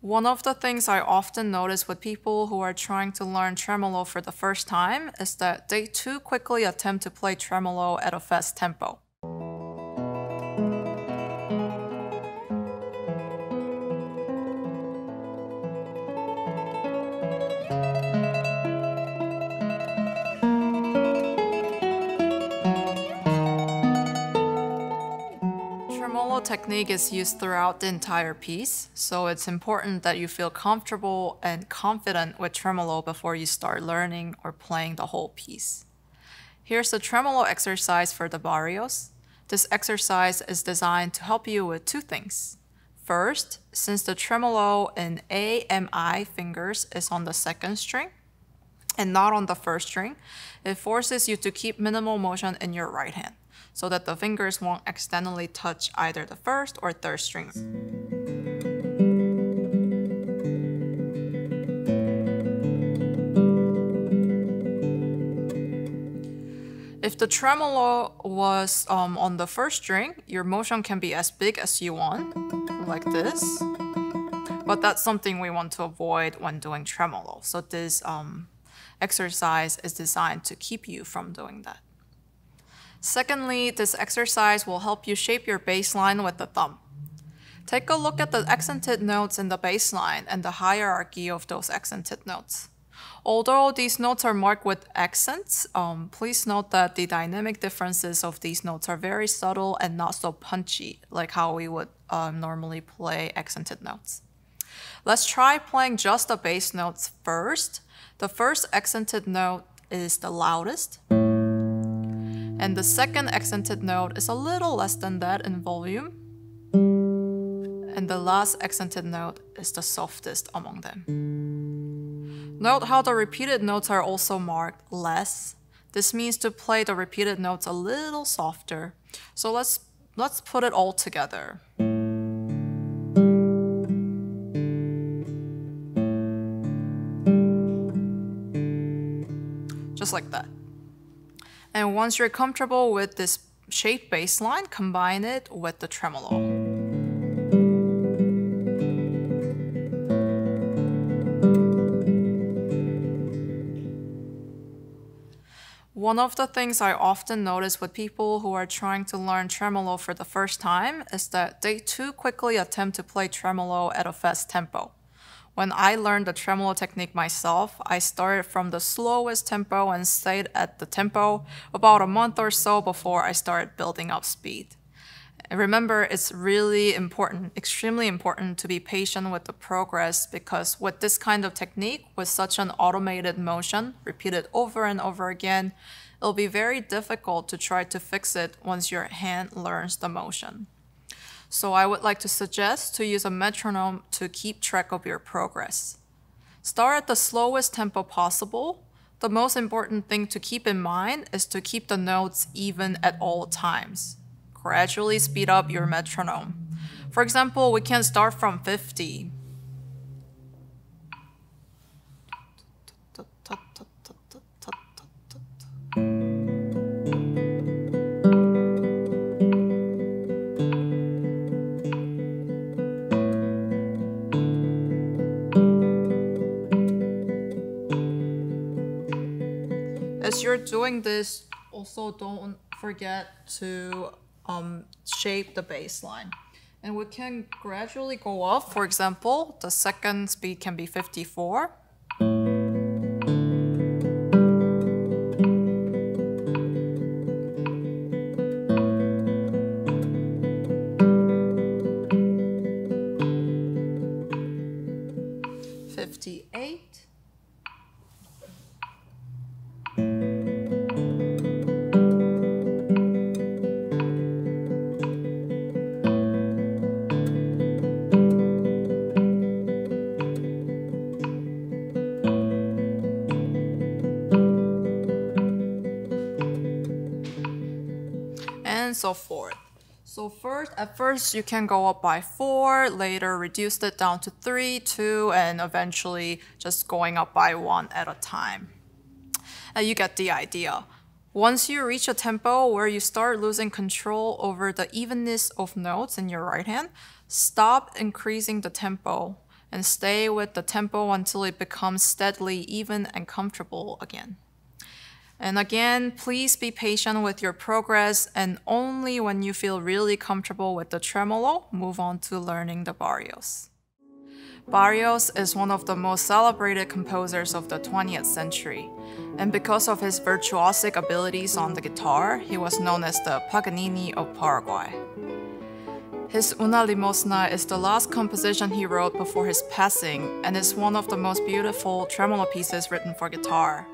One of the things I often notice with people who are trying to learn tremolo for the first time is that they too quickly attempt to play tremolo at a fast tempo. Tremolo technique is used throughout the entire piece, so it's important that you feel comfortable and confident with tremolo before you start learning or playing the whole piece. Here's the tremolo exercise for the Barrios. This exercise is designed to help you with two things. First, since the tremolo in A, M, I fingers is on the second string and not on the first string, it forces you to keep minimal motion in your right hand, so that the fingers won't accidentally touch either the first or third strings. If the tremolo was on the first string, your motion can be as big as you want, like this. But that's something we want to avoid when doing tremolo. So this exercise is designed to keep you from doing that. Secondly, this exercise will help you shape your bass line with the thumb. Take a look at the accented notes in the bass line and the hierarchy of those accented notes. Although these notes are marked with accents, please note that the dynamic differences of these notes are very subtle and not so punchy, like how we would normally play accented notes. Let's try playing just the bass notes first. The first accented note is the loudest, and the second accented note is a little less than that in volume, and the last accented note is the softest among them. Note how the repeated notes are also marked less. This means to play the repeated notes a little softer. So let's put it all together. Just like that. And once you're comfortable with this shaped bass line, combine it with the tremolo. One of the things I often notice with people who are trying to learn tremolo for the first time is that they too quickly attempt to play tremolo at a fast tempo. When I learned the tremolo technique myself, I started from the slowest tempo and stayed at the tempo about a month or so before I started building up speed. And remember, it's really important, extremely important to be patient with the progress, because with this kind of technique, with such an automated motion, repeated over and over again, it'll be very difficult to try to fix it once your hand learns the motion. So I would like to suggest to use a metronome to keep track of your progress. Start at the slowest tempo possible. The most important thing to keep in mind is to keep the notes even at all times. Gradually speed up your metronome. For example, we can start from 50. As you're doing this, also don't forget to shape the bass line. And we can gradually go up. For example, the second speed can be 54. And so forth. So at first you can go up by 4, later reduce it down to 3, 2, and eventually just going up by 1 at a time. And you get the idea. Once you reach a tempo where you start losing control over the evenness of notes in your right hand, stop increasing the tempo and stay with the tempo until it becomes steadily even and comfortable again. And again, please be patient with your progress, and only when you feel really comfortable with the tremolo, move on to learning the Barrios. Barrios is one of the most celebrated composers of the 20th century, and because of his virtuosic abilities on the guitar, he was known as the Paganini of Paraguay. His Una Limosna is the last composition he wrote before his passing, and is one of the most beautiful tremolo pieces written for guitar.